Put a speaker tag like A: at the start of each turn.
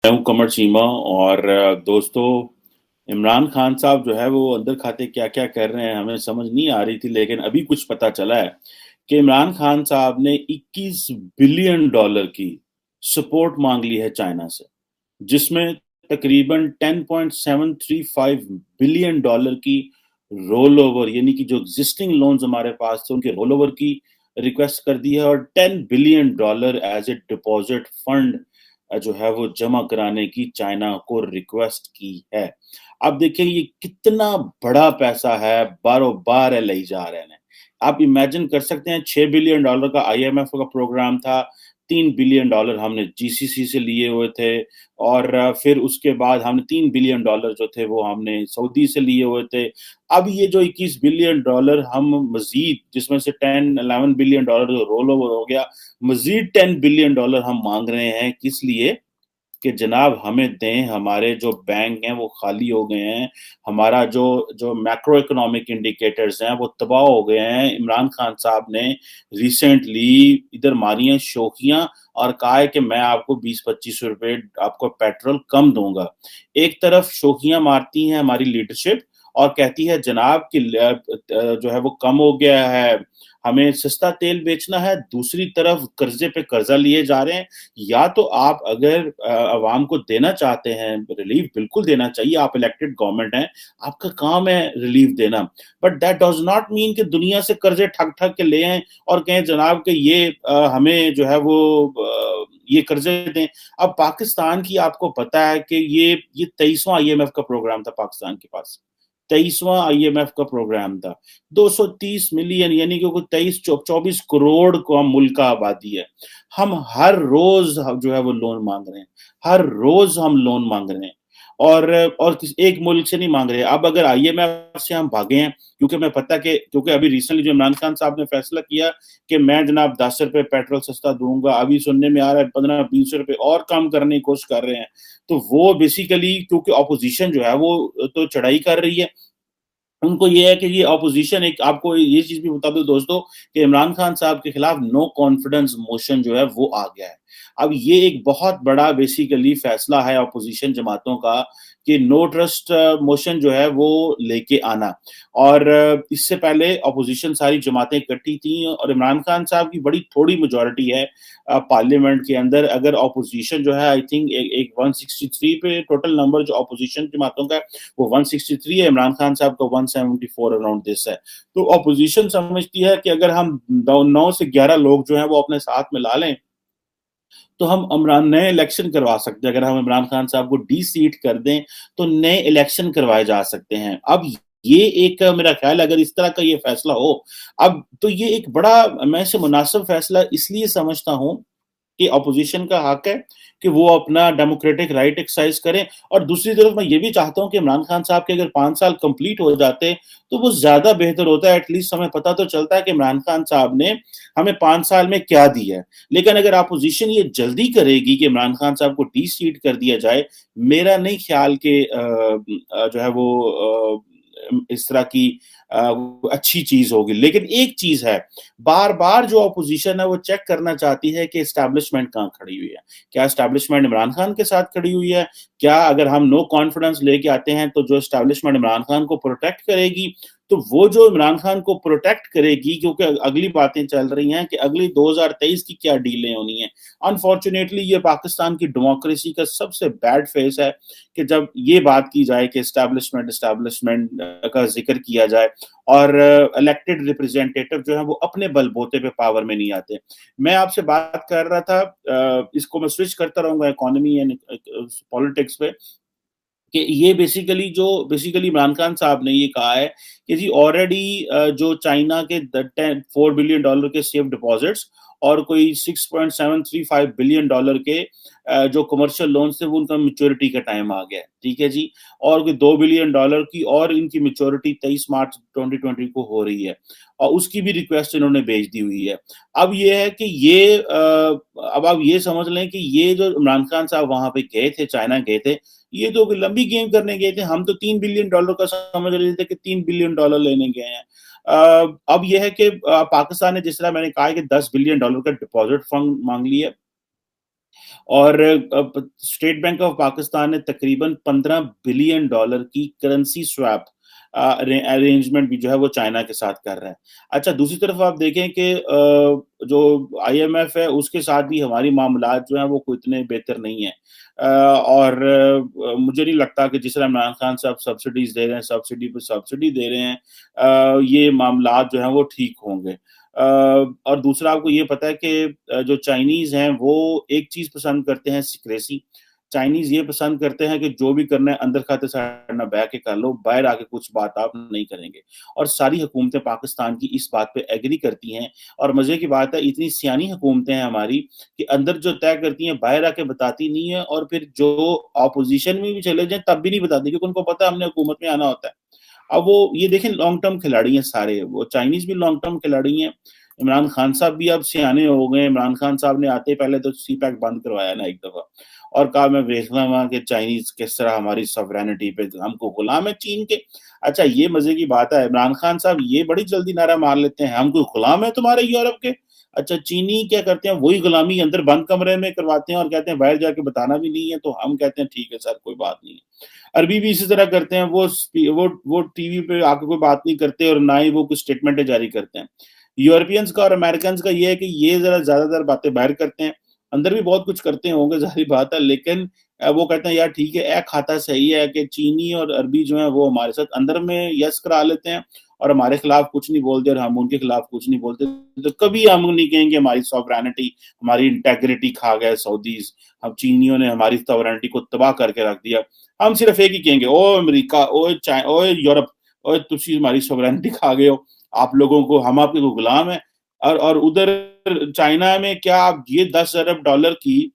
A: हूँ कमर चीमा और दोस्तों, इमरान खान साहब जो है वो अंदर खाते क्या क्या कर रहे हैं हमें समझ नहीं आ रही थी, लेकिन अभी कुछ पता चला है कि इमरान खान साहब ने 21 बिलियन डॉलर की सपोर्ट मांग ली है चाइना से, जिसमें तकरीबन 10.735 बिलियन डॉलर की रोल ओवर यानी कि जो एग्जिस्टिंग लोन्स हमारे पास थे उनके रोल ओवर की रिक्वेस्ट कर दी है, और 10 billion dollar as a deposit fund जो है वो जमा कराने की चाइना को रिक्वेस्ट की है। अब देखिए ये कितना बड़ा पैसा है, बारो बार ले जा रहे हैं। आप इमेजिन कर सकते हैं, 6 बिलियन डॉलर का आईएमएफ का प्रोग्राम था, 3 बिलियन डॉलर हमने जीसीसी से लिए हुए थे, और फिर उसके बाद हमने 3 बिलियन डॉलर जो थे वो हमने सऊदी से लिए हुए थे। अब ये जो 21 बिलियन डॉलर हम मजीद, जिसमें से 10-11 बिलियन डॉलर जो रोल ओवर हो गया, मजीद 10 बिलियन डॉलर हम मांग रहे हैं। किस लिए? कि जनाब हमें दें, हमारे जो बैंक हैं वो खाली हो गए हैं, हमारा जो जो मैक्रो इकोनॉमिक इंडिकेटर्स हैं वो तबाह हो गए हैं। इमरान खान साहब ने रिसेंटली इधर मारी हैं शोखियां और कहा है कि मैं आपको 20-25 रुपए आपको पेट्रोल कम दूंगा। एक तरफ शोखियां मारती हैं हमारी लीडरशिप और कहती है जनाब कि जो है वो कम हो गया है, हमें सस्ता तेल बेचना है। दूसरी तरफ कर्जे पे कर्जा लिए जा रहे हैं। या तो आप अगर अवाम को देना चाहते हैं रिलीफ, बिल्कुल देना चाहिए, आप इलेक्टेड गवर्नमेंट हैं, आपका काम है रिलीफ देना, but that does not mean कि दुनिया से कर्जे ठग ठग के ले आए और कहें जनाब कि ये हमें जो है वो ये कर्जे दें। अब पाकिस्तान की आपको पता है कि ये 23वां आईएमएफ का प्रोग्राम था पाकिस्तान के पास, 23वां आईएमएफ का प्रोग्राम था। 230 मिलियन यानी कि 23-24 करोड़ को हम मुल्क का आबादी है। हम हर रोज जो है वो लोन मांग रहे हैं, हर रोज हम लोन मांग रहे हैं, और एक मुल्क से नहीं मांग रहे। अब अगर आईएमएफ से हम भागे हैं, क्योंकि मैं पता कि क्योंकि अभी रिसेंटली जो इमरान खान साहब ने फैसला किया कि मैं जनाब 10 रुपए पेट्रोल सस्ता दूंगा, अभी सुनने में आ रहा है 15-20 रुपए और कम करने की कोशिश कर रहे हैं। तो वो बेसिकली क्योंकि ऑपोजिशन जो है वो तो चढ़ाई कर रही है, उनको ये है कि ये ऑपोजिशन, एक आपको ये चीज भी बता दो दोस्तों कि इमरान खान साहब के खिलाफ नो कॉन्फिडेंस मोशन जो है वो आ गया है। अब ये एक बहुत बड़ा बेसिकली फैसला है ऑपोजिशन जमातों का कि नो ट्रस्ट मोशन जो है वो लेके आना। और इससे पहले ऑपोजिशन सारी जमातें इकट्ठी थी और इमरान खान साहब की बड़ी थोड़ी मेजोरिटी है पार्लियामेंट के अंदर। अगर ऑपोजिशन जो है आई थिंक एक 163 पे टोटल नंबर जो ऑपोजिशन जमातों का है वो 163 है, इमरान खान साहब का 174 अराउंड दिस है। तो ऑपोजिशन समझती है कि अगर हम 9 से 11 लोग जो हैं वो अपने साथ में ला लें तो हम इमरान नए इलेक्शन करवा सकते हैं। अगर हम इमरान खान साहब को डी सीट कर दें तो नए इलेक्शन करवाए जा सकते हैं। अब ये एक मेरा ख्याल अगर इस तरह का ये फैसला हो, अब तो ये एक बड़ा, मैं इसे मुनासिब फैसला इसलिए समझता हूं कि अपोजिशन का हक है कि वो अपना डेमोक्रेटिक राइट एक्सरसाइज करें। और दूसरी तरफ मैं ये भी चाहता हूं कि इमरान खान साहब के अगर 5 साल कंप्लीट हो जाते तो वो ज्यादा बेहतर होता है। एटलीस्ट हमें पता तो चलता है कि इमरान खान साहब ने हमें 5 साल में क्या दिया है। लेकिन अगर अपोजिशन ये जल्दी करेगी कि इमरान खान साहब को डी सीट कर दिया जाए, मेरा नहीं ख्याल कि जो है वो इस तरह की अच्छी चीज होगी। लेकिन एक चीज है, बार बार जो अपोजिशन है वो चेक करना चाहती है कि एस्टैब्लिशमेंट कहाँ खड़ी हुई है। क्या एस्टैब्लिशमेंट इमरान खान के साथ खड़ी हुई है? क्या अगर हम नो कॉन्फिडेंस लेके आते हैं तो जो एस्टैब्लिशमेंट इमरान खान को प्रोटेक्ट करेगी, तो वो जो इमरान खान को प्रोटेक्ट करेगी, क्योंकि अगली बातें चल रही हैं कि अगली 2023 की क्या डीलें होनी है। अनफॉर्चुनेटली ये पाकिस्तान की डेमोक्रेसी का सबसे बैड फेस है कि जब ये बात की जाए कि एस्टैब्लिशमेंट का जिक्र किया जाए और इलेक्टेड रिप्रेजेंटेटिव जो है वो अपने बलबूते पे पावर में नहीं आते। मैं आपसे बात कर रहा था, इसको मैं स्विच करता रहूंगा इकोनॉमी एंड पॉलिटिक्स पे, कि ये बेसिकली इमरान खान साहब ने ये कहा है कि जी ऑलरेडी जो चाइना के 4 बिलियन डॉलर के सेफ डिपॉजिट्स और कोई 6.735 बिलियन डॉलर के जो कमर्शियल लोन्स थे वो उनका मेच्योरिटी का टाइम आ गया है, ठीक है जी। और कोई 2 बिलियन डॉलर की और इनकी मेच्योरिटी 23 मार्च 2020 को हो रही है और उसकी भी रिक्वेस्ट इन्होंने भेज दी हुई है। अब ये है कि अब आप ये समझ लें कि ये जो इमरान खान साहब वहां पे गए थे, चाइना गए थे, ये तो लंबी गेम करने गए थे। हम तो 3 बिलियन डॉलर का समझ रहे थे कि 3 बिलियन डॉलर लेने गए हैं। अब यह है कि पाकिस्तान ने, जिस तरह मैंने कहा कि 10 बिलियन डॉलर का डिपॉजिट फंड मांग लिया, اور اسٹیٹ بینک آف پاکستان نے تقریباً $15 بلین کی کرنسی سواپ ارینجمنٹ بھی جو ہے وہ چائنا کے ساتھ کر رہا ہے. اچھا دوسری طرف آپ دیکھیں کہ جو آئی ایم ایف ہے اس کے ساتھ بھی ہماری معاملات جو ہیں وہ کوئی اتنے بہتر نہیں ہیں, اور مجھے نہیں لگتا کہ جس طرح عمران خان صاحب سبسڈیز دے رہے ہیں, سبسڈی پہ سبسڈی دے رہے ہیں, یہ معاملات جو ہیں وہ ٹھیک ہوں گے. اور دوسرا آپ کو یہ پتا ہے کہ جو چائنیز ہیں وہ ایک چیز پسند کرتے ہیں, سیکریسی. چائنیز یہ پسند کرتے ہیں کہ جو بھی کرنا ہے اندر کھاتے ساڑھنا بہ کے کر لو, باہر آ کے کچھ بات آپ نہیں کریں گے. اور ساری حکومتیں پاکستان کی اس بات پہ ایگری کرتی ہیں, اور مزے کی بات ہے اتنی سیانی حکومتیں ہیں ہماری کہ اندر جو طے کرتی ہیں باہر آ کے بتاتی نہیں ہے, اور پھر جو اپوزیشن میں بھی چلے جائیں تب بھی نہیں بتاتی, کیونکہ ان کو پتا ہے ہم نے حکومت میں آنا ہوتا ہے. اب وہ یہ دیکھیں لانگ ٹرم کھلاڑی ہیں سارے, وہ چائنیز بھی لانگ ٹرم کھلاڑی ہیں. عمران خان صاحب بھی اب سیانے ہو گئے. عمران خان صاحب نے آتے پہلے تو سی پیک بند کروایا نا ایک دفعہ, اور کہا میں دیکھ رہا ہوں کہ چائنیز کس طرح ہماری سوورینٹی پہ ہم کو غلام ہے چین کے. اچھا یہ مزے کی بات ہے, عمران خان صاحب یہ بڑی جلدی نعرہ مار لیتے ہیں ہم کوئی غلام ہے تمہارے یورپ کے. اچھا چینی کیا کرتے ہیں, وہی غلامی اندر بند کمرے میں کرواتے ہیں اور کہتے ہیں باہر جا کے بتانا بھی نہیں ہے, تو ہم کہتے ہیں ٹھیک ہے سر کوئی بات نہیں ہے. عربی بھی اسی طرح کرتے ہیں, وہ ٹی وی پہ آ کے کوئی بات نہیں کرتے اور نہ ہی وہ کچھ اسٹیٹمنٹیں جاری کرتے ہیں. یورپینز کا اور امریکنز کا یہ ہے کہ یہ ذرا زیادہ تر باتیں باہر کرتے ہیں, اندر بھی بہت کچھ کرتے ہوں گے ظاہری بات ہے, لیکن وہ کہتے ہیں یار ٹھیک ہے ایک کھاتا صحیح ہے کہ چینی اور عربی جو ہیں وہ ہمارے ساتھ اندر میں یس کرا لیتے ہیں اور ہمارے خلاف کچھ نہیں بولتے اور ہم ان کے خلاف کچھ نہیں بولتے. تو کبھی ہم نہیں کہیں گے ہماری سوورینٹی, ہماری انٹیگریٹی کھا گئے سعودیز, ہم چینیوں نے ہماری سوورینٹی کو تباہ کر کے رکھ دیا. ہم صرف ایک ہی کہیں گے, او امریکہ, او یورپ, او تسی ہماری سوورینٹی کھا گئے ہو, آپ لوگوں کو ہم آپ کے غلام ہیں. اور ادھر چائنا میں کیا آپ یہ $10 ارب کی